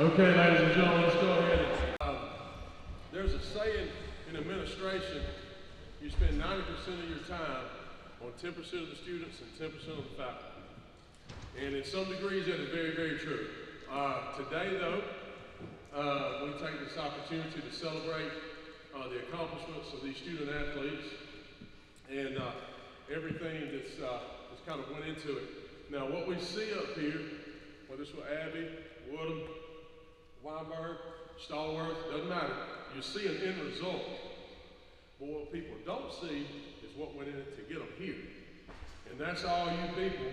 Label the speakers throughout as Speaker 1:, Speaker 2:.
Speaker 1: Okay, ladies and gentlemen, let's go ahead. There's a saying in administration, you spend 90% of your time on 10% of the students and 10% of the faculty. And in some degrees, that is very, very true. Today, though, we take this opportunity to celebrate the accomplishments of these student athletes and everything that's kind of went into it. Now, what we see up here, whether it's with Abby, Woodham, Weinberg, Stallworth, doesn't matter. You see an end result. But what people don't see is what went in it to get them here. And that's all you people.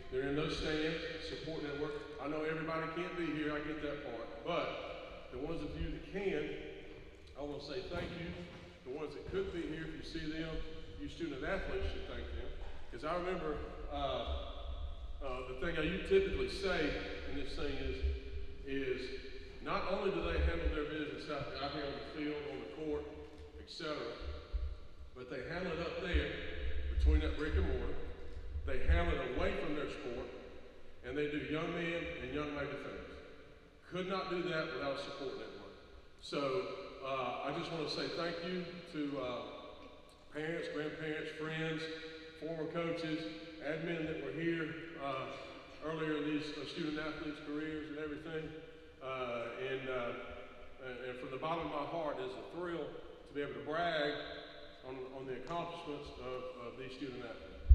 Speaker 1: They're in those stands, supporting that work. I know everybody can't be here, I get that part. But the ones of you that can, I want to say thank you. The ones that couldn't be here, if you see them, you student athletes should thank them. Because I remember the thing you typically say in this thing is not only do they handle their business out here on the field, on the court, etc., but they handle it up there between that brick and mortar. They handle it away from their sport, and they do young men and young lady things. Could not do that without a support network. So I just want to say thank you to parents, grandparents, friends, former coaches, admin that were here earlier in these student athletes' careers and everything. And from the bottom of my heart, it's a thrill to be able to brag on the accomplishments of these student athletes.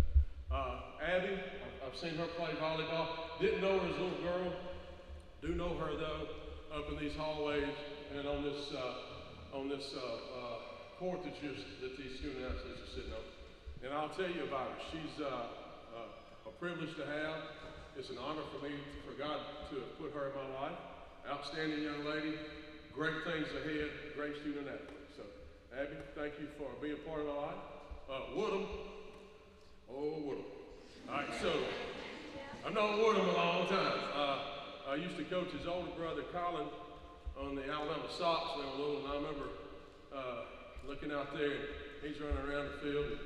Speaker 1: Abby, I've seen her play volleyball. Didn't know her as a little girl. Do know her though, up in these hallways and on this court that these student athletes are sitting on. And I'll tell you about her. She's a privilege to have. It's an honor for me, for God to have put her in my life. Outstanding young lady, great things ahead, great student athlete. So, Abby, thank you for being part of my life. Woodham. Woodham. All right, so I've known Woodham a long time. I used to coach his older brother, Colin, on the Alabama Sox when I was little, and I remember looking out there, and he's running around the field, and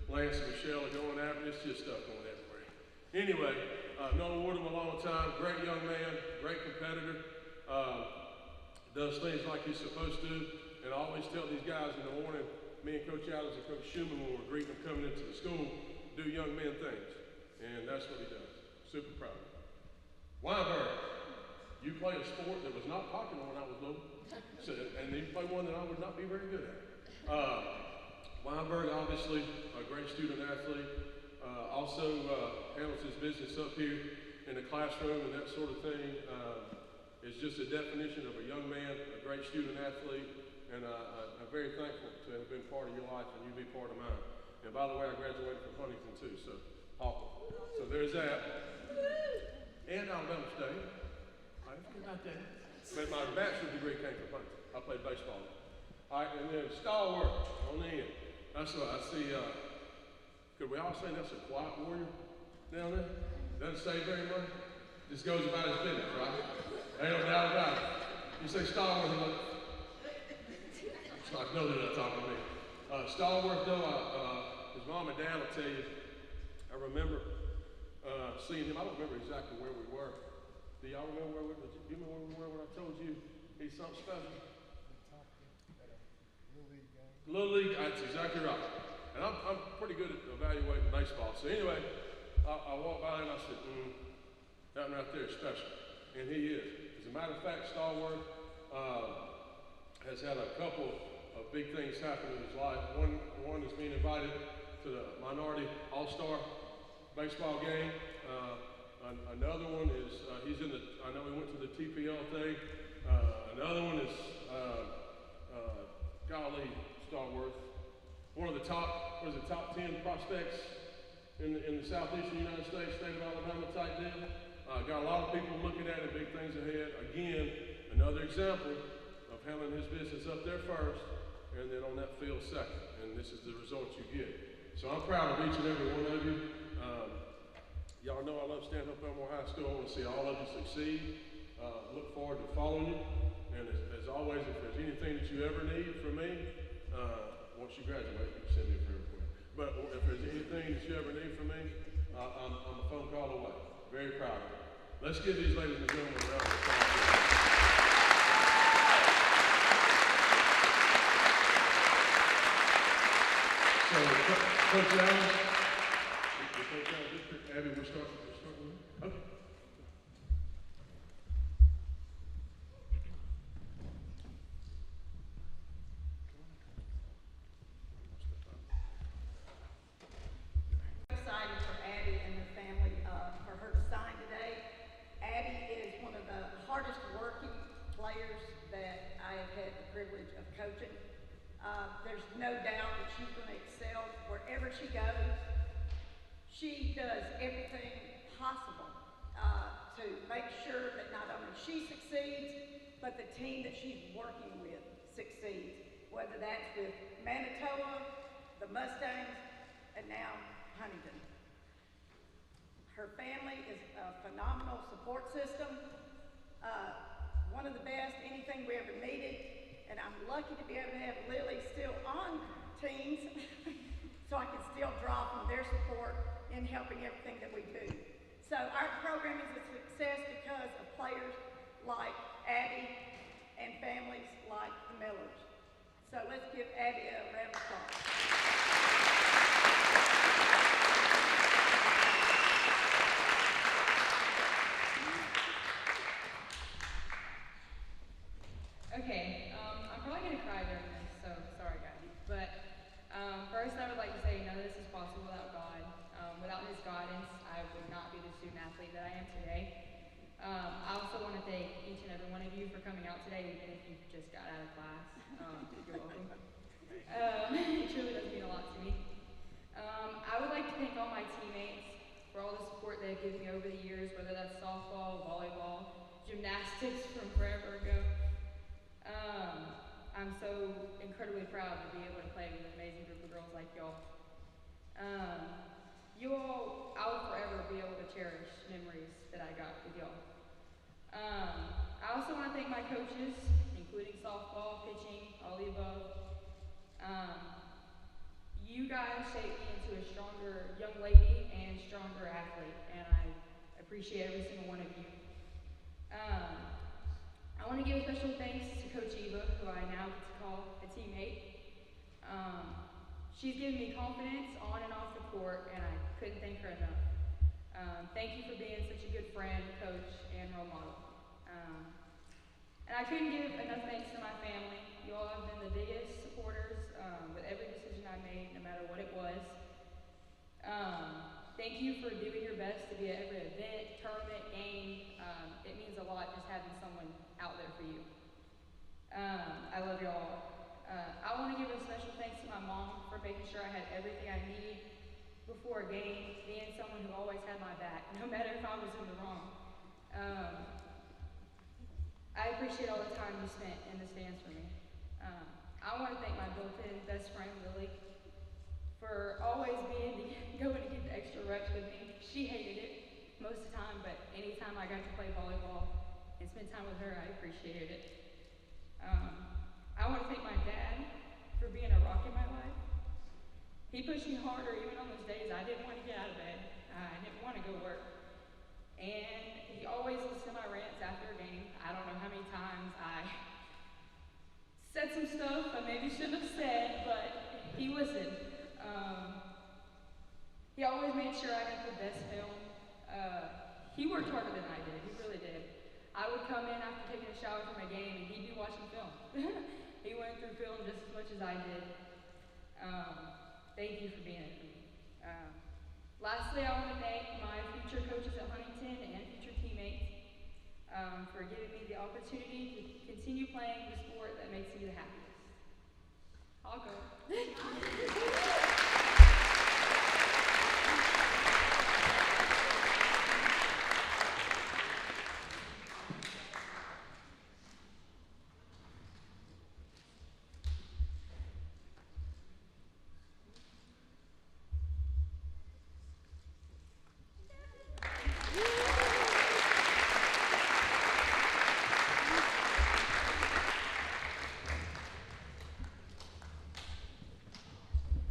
Speaker 1: Lance and Michelle are going after. It's just stuff going everywhere. Anyway, I've known Woodham a long time. Great young man, great competitor. Does things like he's supposed to. And I always tell these guys in the morning, me and Coach Adams and Coach Schumann, when we're greeting them coming into the school, do young men things. And that's what he does. Super proud of him. Weinberg, you play a sport that was not popular when I was little. So, and you play one that I would not be very good at. Weinberg, obviously, a great student athlete. Also handles his business up here in the classroom and that sort of thing. It's just a definition of a young man, a great student athlete, and I'm very thankful to have been part of your life and you be part of mine. And by the way, I graduated from Huntington too, so Hawthorne. So there's that. And Alabama State. I didn't forget about that. But my bachelor's degree came from Huntington. I played baseball. All right, and then Stallworth on the end. That's what I see. Could we all say that's a quiet warrior down there? Doesn't say very much. Just goes about his business, right? Ain't no doubt about it. You say Stallworth, I know they're not talking to me. Stallworth, though, his mom and dad will tell you, I remember seeing him. I don't remember exactly where we were. Do y'all remember where we were? Do you remember where we were when I told you he's something special? Little League, that's exactly right. And I'm pretty good at evaluating baseball. So anyway, I walked by and I said, that one right there is special. And he is. As a matter of fact, Stallworth has had a couple of big things happen in his life. One is being invited to the minority all-star baseball game. Another one is, I know he went to the TPL thing. Another one is, golly, Stallworth. One of the top 10 prospects in the southeastern United States, state of Alabama type deal. Got a lot of people looking at it, big things ahead. Again, another example of handling his business up there first, and then on that field second. And this is the results you get. So I'm proud of each and every one of you. Y'all know I love Stanhope Elmore High School. I want to see all of you succeed. Look forward to following you. And as always, if there's anything that you ever need from me, once you graduate, you can send me a friend request. But if there's anything that you ever need from me, I'm a phone call away. Very proud of you. Let's give these ladies and gentlemen a round of applause. Coach Allen, Coach Allen District, Abby, we'll start with you. Okay.
Speaker 2: Excited for Abby and her family for her to sign today. Abby is one of the hardest working players that I have had the privilege of coaching. There's no doubt that she's going to excel wherever she goes. She does everything possible to make sure that not only she succeeds, but the team that she's working with succeeds, whether that's with Manitoba, the Mustangs, and now Huntington. Her family is a phenomenal support system, one of the best, anything we ever needed, and I'm lucky to be able to have Lily still on teams so I can still draw from their support in helping everything that we do. So our program is a success because of players like Abby and families like the Millers. So let's give Abby a round of applause.
Speaker 3: Okay, I'm probably going to cry during this, so sorry guys. But first I would like to say none of this is possible without God. Without His guidance, I would not be the student athlete that I am today. I also want to thank each and every one of you for coming out today, even if you just got out of class. You're welcome. It truly does mean a lot to me. I would like to thank all my teammates for all the support they've given me over the years, whether that's softball, volleyball, gymnastics from forever ago. I'm so incredibly proud to be able to play with an amazing group of girls like y'all. You all, I will forever be able to cherish memories that I got with y'all. I also want to thank my coaches, including softball, pitching, all the above. You guys shaped me into a stronger young lady and stronger athlete, and I appreciate every single one of you. I want to give a special thanks to Coach Eva, who I now get to call a teammate. She's given me confidence on and off the court, and I couldn't thank her enough. Thank you for being such a good friend, coach, and role model. And I couldn't give enough thanks to my family. You all have been the biggest supporters with every decision I made, no matter what it was. Thank you for doing your best to be at every event, tournament, game. It means a lot just having someone out there for you. I love y'all. I want to give a special thanks to my mom for making sure I had everything I need before a game, being someone who always had my back, no matter if I was in the wrong. I appreciate all the time you spent in the stands for me. I want to thank my built-in best friend, Lily, for always going to get the extra reps with me. She hated it most of the time, but anytime I got to play volleyball and spend time with her, I appreciated it. I want to thank my dad for being a rock in my life. He pushed me harder even on those days I didn't want to get out of bed. I didn't want to go work. And he always listened to my rants after a game. I don't know how many times I said some stuff I maybe shouldn't have said, but he listened. He always made sure I got the best film. He worked harder than I did. He really did. I would come in after taking a shower from a game, and he'd be watching film. He went through film just as much as I did. Thank you for being there for me. Lastly, I want to thank my future coaches at Huntington and future teammates for giving me the opportunity to continue playing the sport that makes me the happiest. I'll go.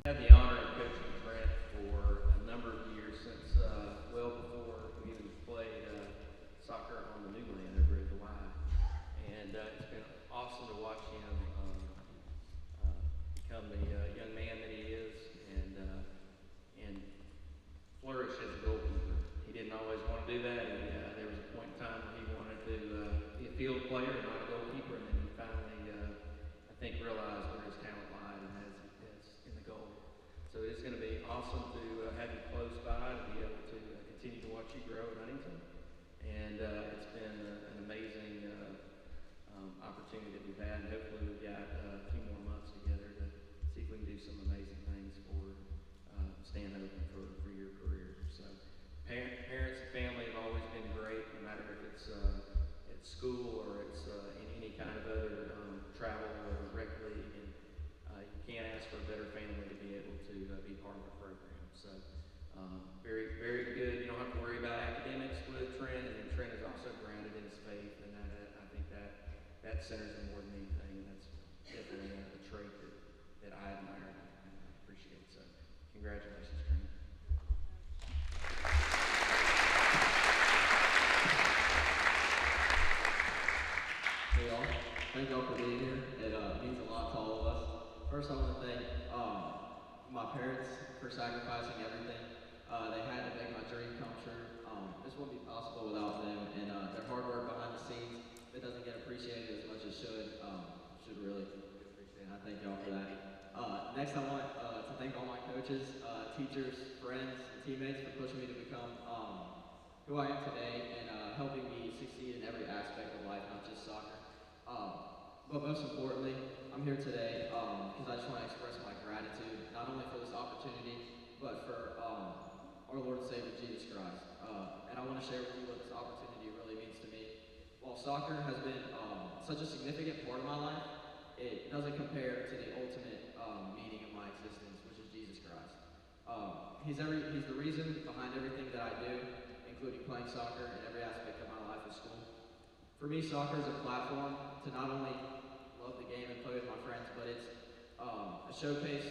Speaker 4: I had the honor of coaching Brett for a number of years, since well before we even played soccer on the new land over at the Y. And it's been awesome to watch him become the young man that he is, and flourish as a goalkeeper. He didn't always want to do that, and there was a point in time where he wanted to be a field player and not a goalkeeper, and then he finally, I think, realized where his talent lied, and that's in the goal. So it's going to be awesome to have you close by, to be able to continue to watch you grow at Huntington. And it's been an amazing opportunity that we've had, and hopefully we've got a few more months together to see if we can do some amazing things for Stanhope and for your career. So parents and family have always been great, no matter if it's at school or it's in any kind of other travel or rec league. And you can't ask for a better family to be able to be part of our program. So very, very good. You don't have to worry about academics with Trent, and then Trent is also grounded in his faith, and I think that centers him more than anything, and that's definitely a trait that I admire and I appreciate. So congratulations, Trent.
Speaker 5: Hey y'all, thank y'all for being here. It means a lot to all of us. First, I want to thank my parents for sacrificing everything. They had to make my dream come true. This wouldn't be possible without them, and their hard work behind the scenes that doesn't get appreciated as much as should really be appreciated. I thank y'all for that. Next, I want to thank all my coaches, teachers, friends, and teammates for pushing me to become who I am today and helping me succeed in every aspect of life, not just soccer. But most importantly, I'm here today because I just want to express my gratitude, not only for this opportunity, but for our Lord and Savior, Jesus Christ. And I want to share with you what this opportunity really means to me. While soccer has been such a significant part of my life, it doesn't compare to the ultimate meaning of my existence, which is Jesus Christ. He's the reason behind everything that I do, including playing soccer in every aspect of my life at school. For me, soccer is a platform to not only love the game and play with my friends, but it's a showcase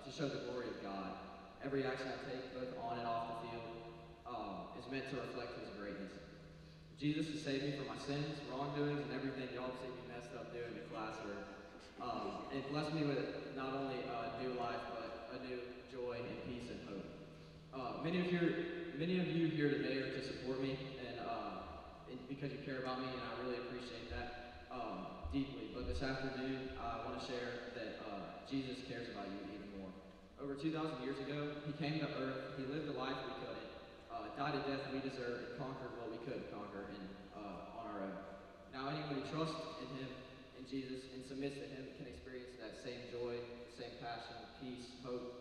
Speaker 5: to show the glory of God. Every action I take, both on and off the field, is meant to reflect His greatness. Jesus has saved me from my sins, wrongdoings, and everything y'all see me messed up doing in class, and blessed me with not only a new life, but a new joy and peace and hope. Many of you here today are to support me, and because you care about me, and I really appreciate that deeply. But this afternoon, I want to share that Jesus cares about you even more. Over 2,000 years ago, He came to earth, He lived a life we couldn't, died a death we deserved, and conquered what we couldn't conquer on our own. Now anyone who trusts in Him, in Jesus, and submits to Him can experience that same joy, same passion, peace, hope.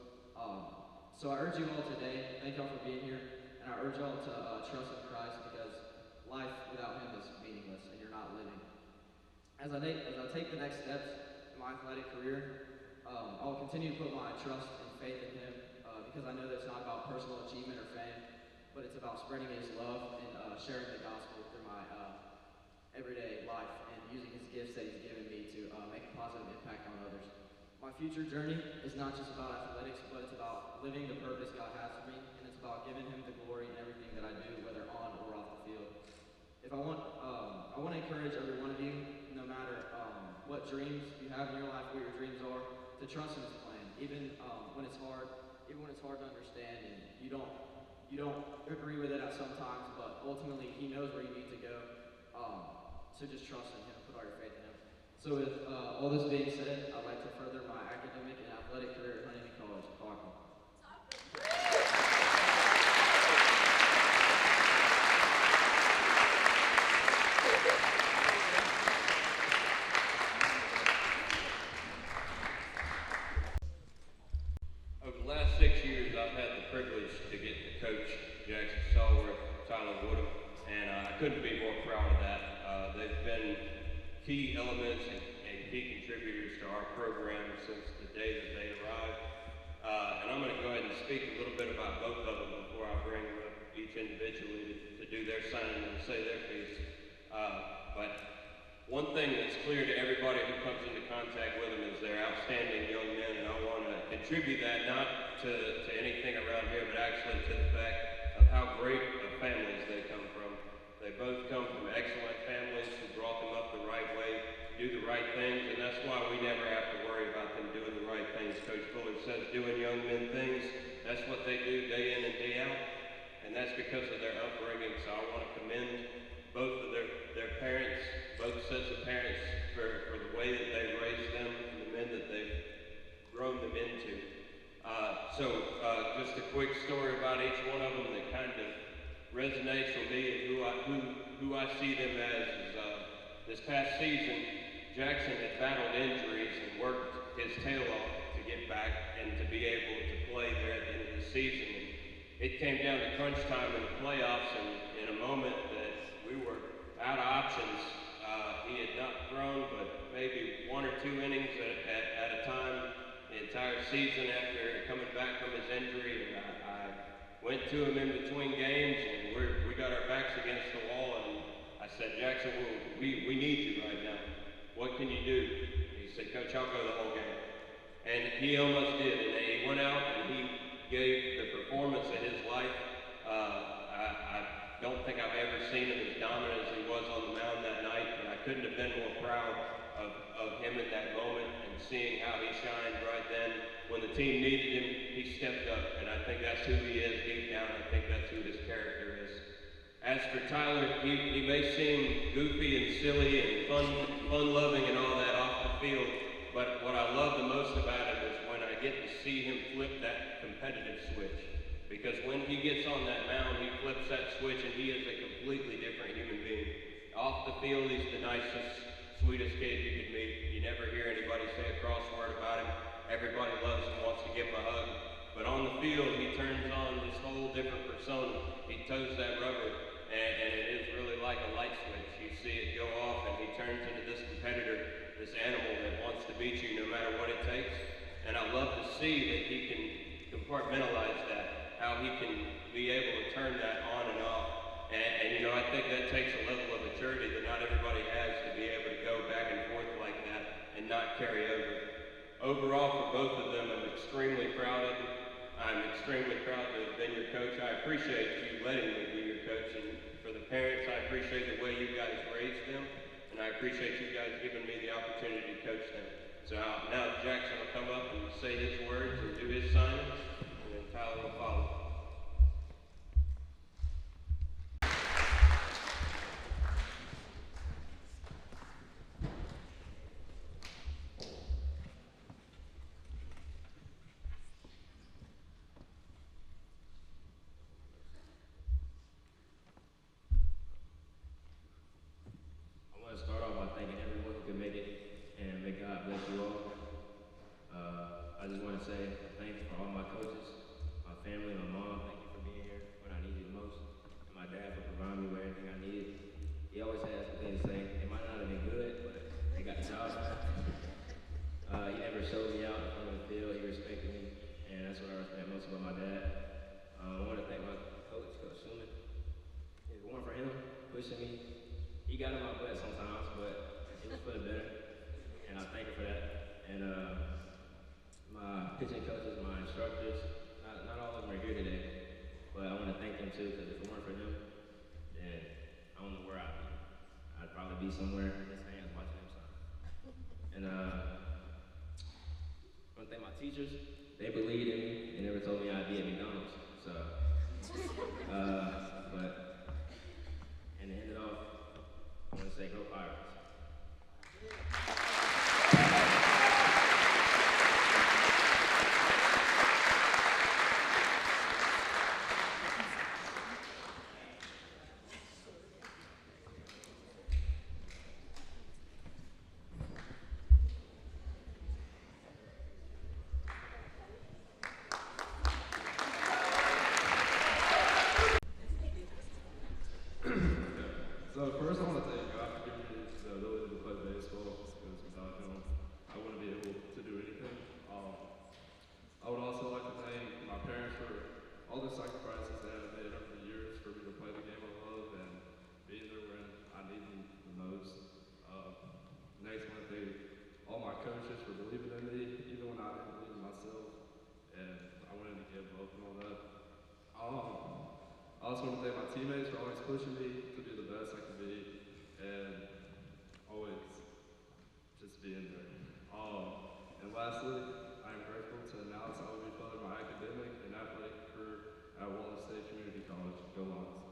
Speaker 5: So I urge you all today, thank y'all for being here, and I urge y'all to trust in Christ, because life without Him is meaningless, and you're not living. As I take the next steps in my athletic career, I will continue to put my trust and faith in Him, because I know that it's not about personal achievement or fame, but it's about spreading His love and sharing the gospel through my everyday life and using His gifts that He's given me to make a positive impact on others. My future journey is not just about athletics, but it's about living the purpose God has for me, and it's about giving Him the glory in everything that I do, whether on or off the field. I want to encourage every one of you, no matter what dreams you have in your life, what your dreams are, to trust in His plan, even when it's hard to understand, and you don't agree with it at some times, but ultimately He knows where you need to go. So just trust in Him, put all your faith in Him. So with all this being said, I'd like to further my academic and athletic career at Huntington College. Soccer.
Speaker 6: Over the last 6 years, I've had the privilege to get to coach Jackson Stallworth, Tyler Woodham, and I couldn't be more proud of that. They've been key elements and key contributors to our program since the day that they arrived. And I'm going to go ahead and speak a little bit about both of them before I bring them up each individually to do their signing and say their piece. But one thing that's clear to everybody who comes into contact with them is they're outstanding young men, and I want to contribute that not to anything around here, but actually to the fact of how great of families they come from. They both come from excellent families who brought them up the right way, do the right things, and that's why we never have to worry about them doing the right things. Coach Fuller says doing young men things. That's what they do day in and day out, and that's because of their upbringing. So I want to commend both of their parents, both sets of parents, for the way that they've raised them and the men that they've grown them into. Just a quick story about each one of them that kind of resonates with me and who I see them as is this past season, Jackson had battled injuries and worked his tail off to get back and to be able to play there at the end of the season. And it came down to crunch time in the playoffs, and in a moment that we were out of options, he had not thrown but maybe 1 or 2 innings at a time the entire season after coming back from his injury. And I went to him in between games, and we got our backs against the wall, and I said, Jackson, we need you right now. What can you do? And he said, Coach, I'll go the whole game. And he almost did, and he went out and he gave the performance of his life. I don't think I've ever seen him as dominant as he was on the mound that night, and I couldn't have been more proud of him in that moment and seeing how he shined right then. When the team needed him, he stepped up, and I think that's who he is deep down. I think that's who his character is. As for Tyler, he may seem goofy and silly and fun-loving and all that off the field, but what I love the most about him is when I get to see him flip that competitive switch. Because when he gets on that mound, he flips that switch and he is a completely different human being. Off the field, he's the nicest, sweetest kid you could meet. You never hear anybody say a cross word about him. Everybody loves him, wants to give him a hug. But on the field, he turns on this whole different persona. He toes that rubber, and it is really like a light switch. You see it go off, and he turns into this competitor, this animal that wants to beat you no matter what it takes. And I love to see that he can compartmentalize that, how he can be able to turn that on and off. And I think that takes a level of maturity that not everybody has to be able to go back and forth like that and not carry over. Overall, for both of them, I'm extremely proud of them. I'm extremely proud to have been your coach. I appreciate you letting me be your coach. And for the parents, I appreciate the way you guys raised them. And I appreciate you guys giving me the opportunity to coach them. So now Jackson will come up and say his words and do his signings, and then Tyler will follow.
Speaker 7: I want to start off by thanking everyone who could make it, and may God bless you all. I just want to say thank you for all my coaches, my family, my mom. Thank you for being here when I needed you the most, and my dad for providing me with everything I needed. He always has something to say. It might not have been good, but they got the job done. He never showed me out in front of the field. He respected me, and that's what I respect most about my dad. I want to thank my coach, Coach Schumann. If it weren't for him pushing me, he got in my butt sometimes, but it was for the better, and I thank him for that. And my pitching coaches, my instructors, not all of them are here today, but I want to thank them too, because if it weren't for them, then I don't know where I'd be. I'd probably be somewhere in his hands watching him sign. And I want to thank my teachers. They believed in me. They never told me I'd be at McDonald's. So, and to end it off, I want to say, go Pirates.
Speaker 8: So first I want to thank God for giving me the ability to play baseball, because without him, I wouldn't be able to do anything. I would also like to thank my parents for all the sacrifices they have made over the years for me to play the game I love and being there when I need them the most. Next, I want to thank all my coaches for believing in me, even when I didn't believe in myself, and I wanted to give up and all that. I also want to thank my teammates for always pushing me to be the best I can be, and always just being there. And lastly, I am grateful to announce I will be furthering my academic and athletic at Wallace State Community College. Go Lions.